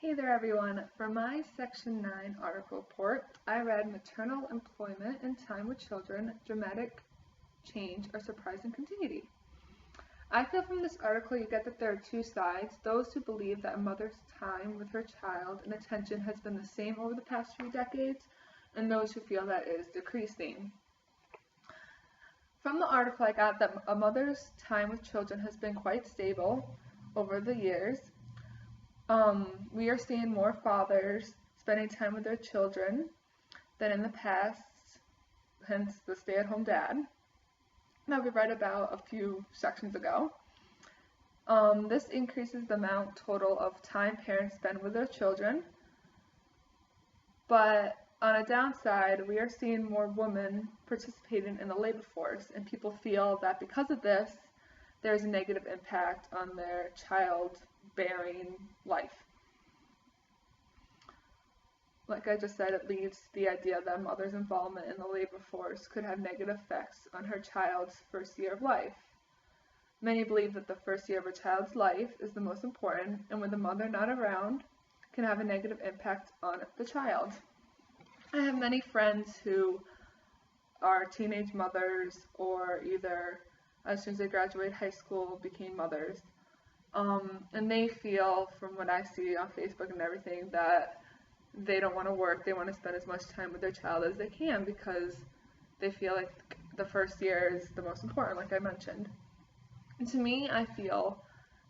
Hey there everyone. For my Section 9 article report, I read Maternal Employment and Time with Children, Dramatic Change or Surprising Continuity. I feel from this article you get that there are two sides, those who believe that a mother's time with her child and attention has been the same over the past few decades, and those who feel that it is decreasing. From the article I got that a mother's time with children has been quite stable over the years. We are seeing more fathers spending time with their children than in the past, hence the stay-at-home dad that we read about a few sections ago. This increases the amount total of time parents spend with their children, but on a downside, we are seeing more women participating in the labor force, and people feel that because of this, there's a negative impact on their childbearing life. Like I just said, it leads to the idea that a mother's involvement in the labor force could have negative effects on her child's first year of life. Many believe that the first year of a child's life is the most important, and with the mother not around, can have a negative impact on the child. I have many friends who are teenage mothers or either as soon as they graduated high school became mothers. And they feel, from what I see on Facebook and everything, that they don't want to work, they want to spend as much time with their child as they can because they feel like the first year is the most important, like I mentioned. And to me, I feel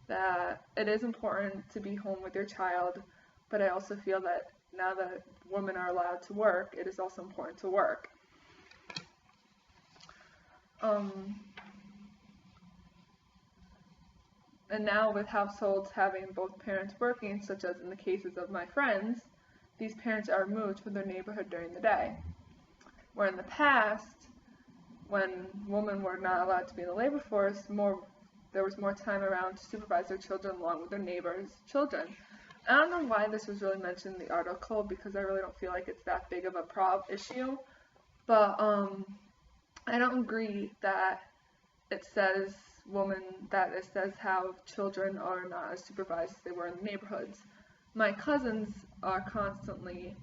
that it is important to be home with your child, but I also feel that now that women are allowed to work, it is also important to work. And now with households having both parents working, such as in the cases of my friends, these parents are removed from their neighborhood during the day. Where in the past, when women were not allowed to be in the labor force, there was more time around to supervise their children along with their neighbors' children. I don't know why this was really mentioned in the article because I really don't feel like it's that big of a issue, but I don't agree that it says how children are not as supervised as they were in the neighborhoods. My cousins are constantly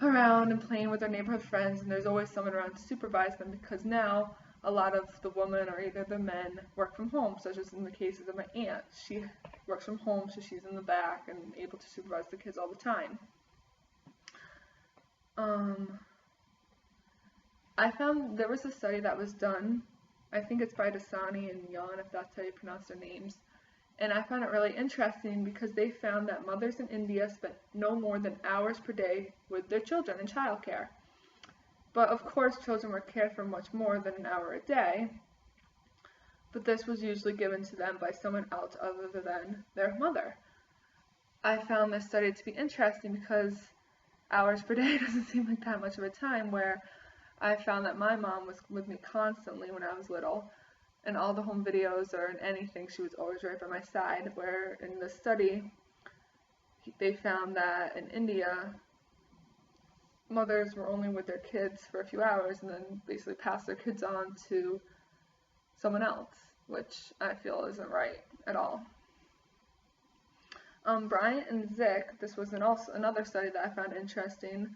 around and playing with their neighborhood friends, and there's always someone around to supervise them because now a lot of the women or either the men work from home, such as in the cases of my aunt. She works from home, so she's in the back and able to supervise the kids all the time. I found there was a study that was done, I think it's by Dasani and Yan, if that's how you pronounce their names, and I found it really interesting because they found that mothers in India spent no more than hours per day with their children in childcare. But of course, children were cared for much more than an hour a day, but this was usually given to them by someone else other than their mother. I found this study to be interesting because hours per day doesn't seem like that much of a time, where I found that my mom was with me constantly when I was little. In all the home videos or in anything, she was always right by my side, where in the study, they found that in India, mothers were only with their kids for a few hours and then basically passed their kids on to someone else, which I feel isn't right at all. Bryant and Zick, this was also another study that I found interesting,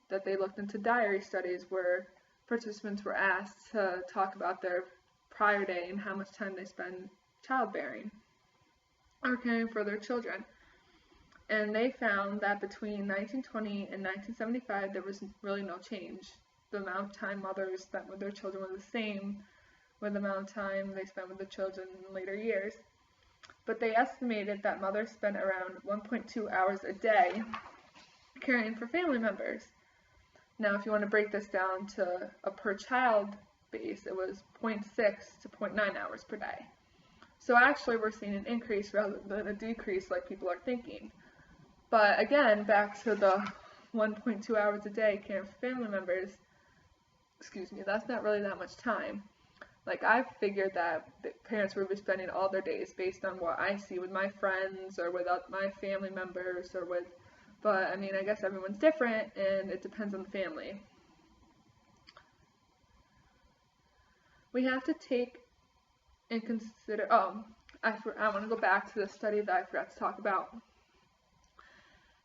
that they looked into diary studies where participants were asked to talk about their prior day and how much time they spend childbearing or caring for their children. And they found that between 1920 and 1975, there was really no change. The amount of time mothers spent with their children was the same with the amount of time they spent with the children in later years. But they estimated that mothers spent around 1.2 hours a day caring for family members. Now, if you want to break this down to a per child base, it was 0.6 to 0.9 hours per day. So actually, we're seeing an increase rather than a decrease like people are thinking. But again, back to the 1.2 hours a day caring for family members, that's not really that much time. Like, I figured that the parents would be spending all their days based on what I see with my friends or with my family members but I mean, I guess everyone's different and it depends on the family. We have to take and consider, I want to go back to the study that I forgot to talk about.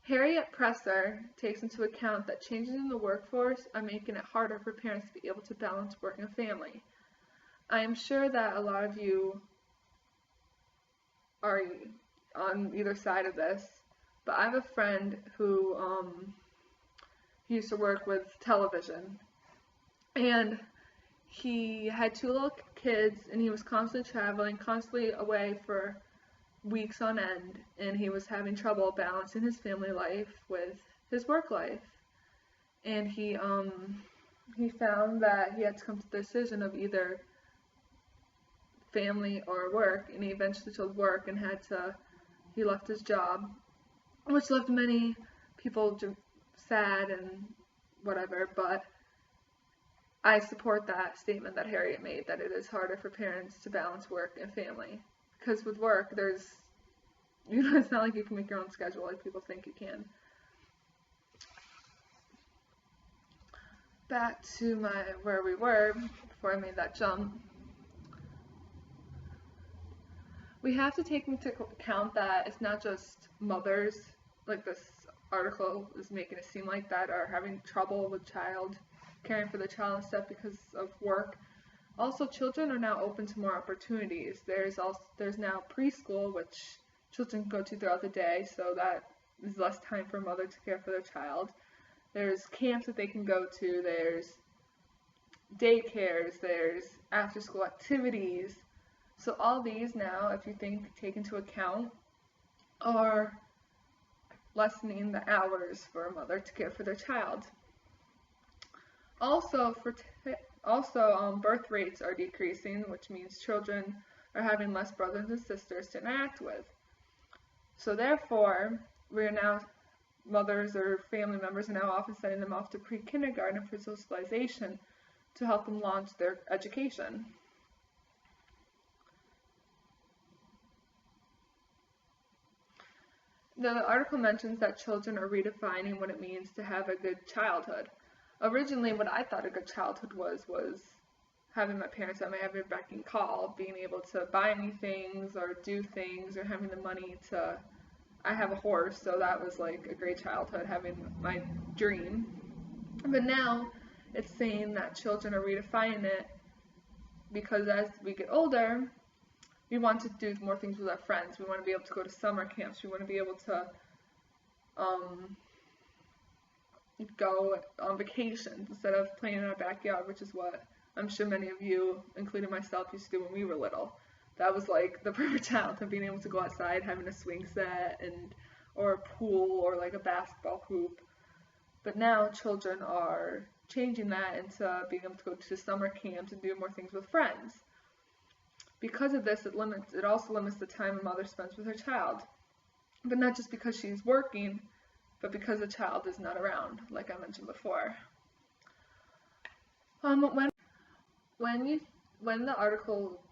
Harriet Presser takes into account that changes in the workforce are making it harder for parents to be able to balance work and family. I am sure that a lot of you are on either side of this, but I have a friend who he used to work with television, and he had two little kids, and he was constantly traveling, constantly away for weeks on end, and he was having trouble balancing his family life with his work life. And he found that he had to come to the decision of either family or work, and he eventually chose work and he left his job, which left many people sad and whatever, but I support that statement that Harriet made, that it is harder for parents to balance work and family. Because with work, it's not like you can make your own schedule like people think you can. Back to where we were before I made that jump. We have to take into account that it's not just mothers, like this article is making it seem like, that are having trouble with caring for the child and stuff because of work. Also, children are now open to more opportunities. There's now preschool, which children go to throughout the day, so that is less time for a mother to care for their child. There's camps that they can go to, there's daycares, there's after-school activities. So all these now, if you take into account, are lessening the hours for a mother to care for their child. Also, birth rates are decreasing, which means children are having less brothers and sisters to interact with. So therefore, mothers or family members are now often sending them off to pre-kindergarten for socialization to help them launch their education. The article mentions that children are redefining what it means to have a good childhood. Originally, what I thought a good childhood was having my parents at my every beck and call, being able to buy me things or do things, or having the money to. I have a horse, so that was like a great childhood, having my dream. But now it's saying that children are redefining it because as we get older, we want to do more things with our friends. We want to be able to go to summer camps. We want to be able to go on vacations instead of playing in our backyard, which is what I'm sure many of you, including myself, used to do when we were little. That was like the perfect childhood, being able to go outside, having a swing set or a pool or like a basketball hoop. But now children are changing that into being able to go to summer camps and do more things with friends. Because of this, it also limits the time a mother spends with her child. But not just because she's working, but because the child is not around, like I mentioned before.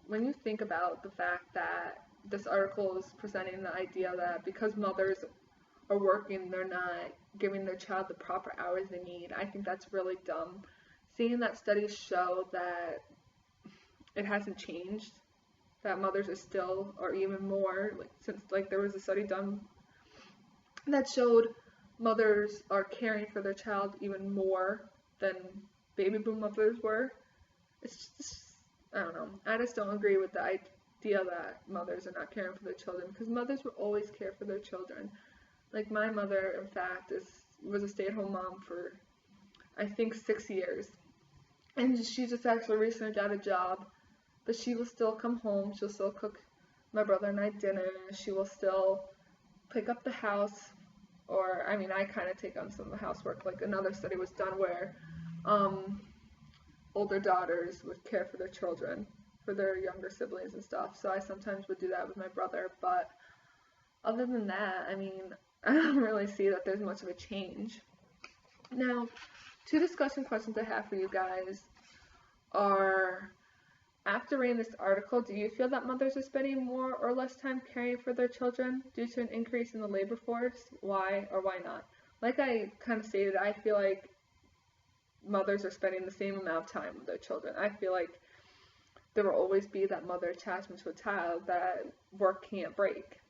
When you think about the fact that this article is presenting the idea that because mothers are working, they're not giving their child the proper hours they need, I think that's really dumb. Seeing that studies show that it hasn't changed, that mothers are still, or even more, since there was a study done that showed mothers are caring for their child even more than baby boom mothers were. It's just, I don't know. I just don't agree with the idea that mothers are not caring for their children, because mothers will always care for their children. Like my mother, in fact, was a stay-at-home mom for I think 6 years, and she just actually recently got a job. But she will still come home, she'll still cook my brother and I dinner, she will still pick up the house, or, I mean, I kind of take on some of the housework. Like another study was done where older daughters would care for their children, for their younger siblings and stuff, so I sometimes would do that with my brother, but other than that, I mean, I don't really see that there's much of a change. Now, two discussion questions I have for you guys are, after reading this article, do you feel that mothers are spending more or less time caring for their children due to an increase in the labor force? Why or why not? Like I kind of stated, I feel like mothers are spending the same amount of time with their children. I feel like there will always be that mother attachment to a child that work can't break.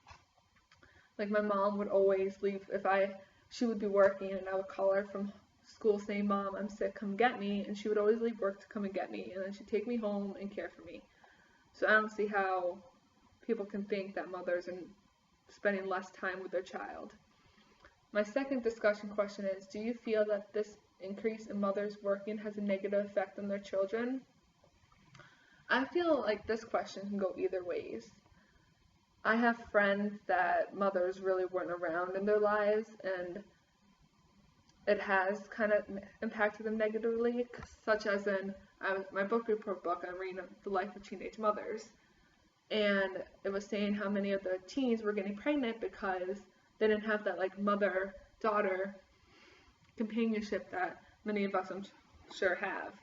Like my mom would always leave, if I she would be working and I would call her from school saying, "Mom, I'm sick, come get me," and she would always leave work to come and get me, and then she'd take me home and care for me. So I don't see how people can think that mothers are spending less time with their child. My second discussion question is, do you feel that this increase in mothers working has a negative effect on their children? I feel like this question can go either ways. I have friends that mothers really weren't around in their lives, and it has kind of impacted them negatively, such as in my book report book, I'm reading The Life of Teenage Mothers, and it was saying how many of the teens were getting pregnant because they didn't have that like mother-daughter companionship that many of us I'm sure have.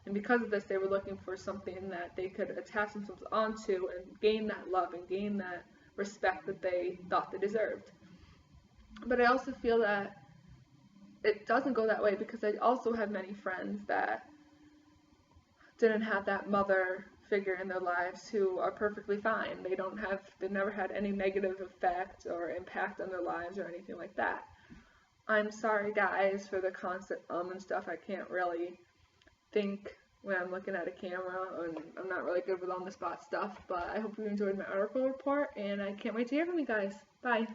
And because of this, they were looking for something that they could attach themselves onto and gain that love and gain that respect that they thought they deserved. But I also feel that it doesn't go that way, because I also have many friends that didn't have that mother figure in their lives who are perfectly fine. They've never had any negative effect or impact on their lives or anything like that. I'm sorry guys for the constant and stuff. I can't really think when I'm looking at a camera, and I'm not really good with on the spot stuff, but I hope you enjoyed my article report, and I can't wait to hear from you guys. Bye.